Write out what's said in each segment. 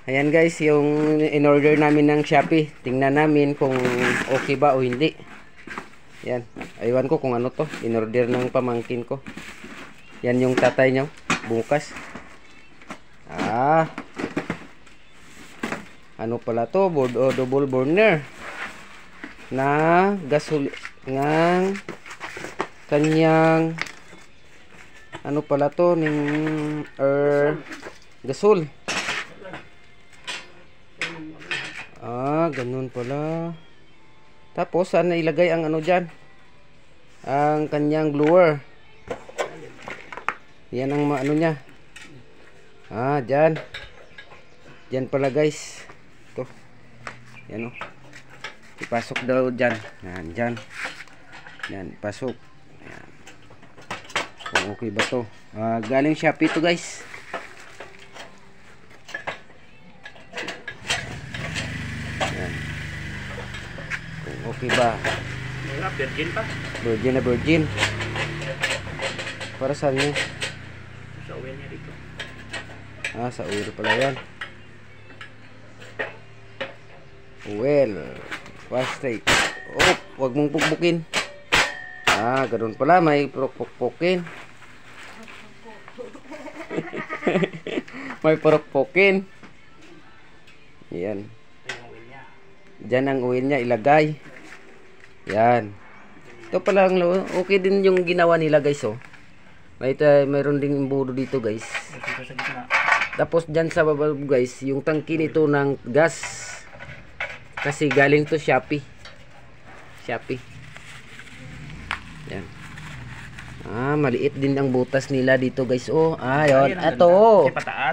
Ayan guys, yung in-order namin ng Shopee. Tingnan namin kung okay ba o hindi. Yan. Aywan ko kung ano to. In-order ng pamangkin ko. Yan yung tatay niyo. Bukas. Ano pala to? Double burner. Na gasol ng kanyang ano pala to? Gasol. Ganun pala. Tapos saan na ilagay ang ano dyan? Ang kanyang blower. Yan ang ano niya. Dyan. Dyan pala guys. Ito. Yan o. Ipasok daw dyan. Dyan. Yan. Pasok. Yan. Kung okay ba to. Galing Shopee to guys. Yan. Kung okay ba. Virgin pa. Virgin na virgin. Para saan niya? Sa oil niya dito. Sa oil pala yan. Oil. Plastic. Wag mong pukpukin. Ganoon pala. May pukpukin. May pukpukin. Yan. Diyan ang oil niya ilagay. Yan. Ito pala okay din yung ginawa nila guys mayroon ding imbudo dito guys. Tapos dyan sa baba guys, yung tangki nito ng gas. Kasi galing to Shopee. Yan. Maliit din ang butas nila dito guys. Yun.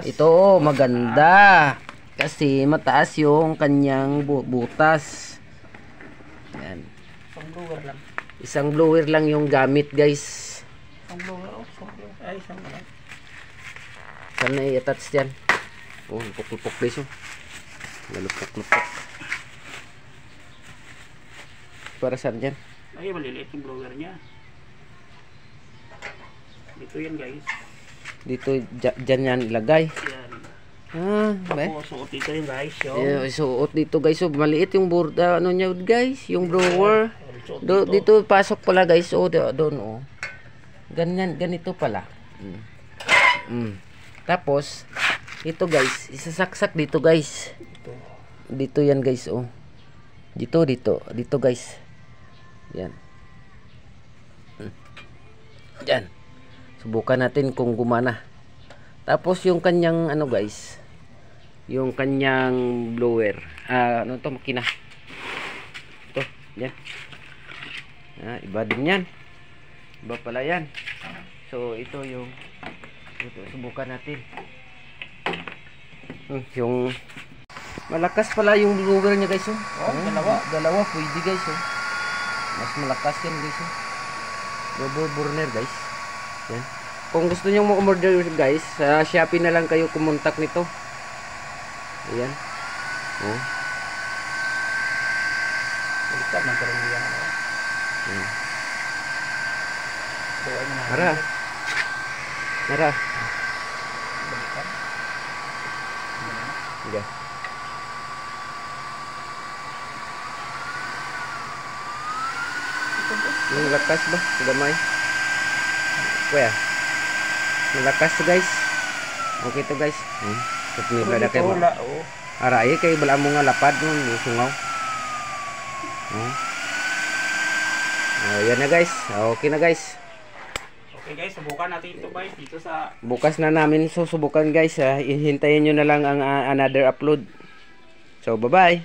Ito maganda. Kasi mataas yung kanyang butas. Yan. Isang blower lang yung gamit guys. Saan na i-attach yan? Lupok-lupok guys. Lupok-lupok. Para saan yan? Maliliit yung blower niya. Dito yan guys. Dito, dyan yan ilagay. Yan. Suot dito yung guys. Suot dito guys. Maliit yung ano niya guys. Yung blower. Dito pasok pala guys. Doon ganyan, ganito pala. Tapos ito guys, isasaksak dito guys. Dito yan guys. Dito guys. Yan. Yan. Subukan natin kung gumana. Tapos yung kanyang ano guys, yung kanyang blower. Ano to, makina. Ito, yan. Iba din yan. Iba pala yan. So ito yung subukan natin. Yung malakas pala yung blower niya guys. Dalawa pwede guys. Mas malakas yan guys. Double burner guys. Yan. Kung gusto niyo mo umorder guys, sa Shopee na lang kayo kumontak nito. Ayan. Nara. Enggak. Yung lakas ba? Gamay. Kuya. Malakas guys. Okay to guys. Kapag nila kayo. Aray kayo bala mo nga lapad nun. Sungaw. Yan na guys. Okay na guys. Okay guys, subukan natin ito guys dito sa bukas na namin susubukan guys. Hintayin nyo na lang ang another upload. So bye bye.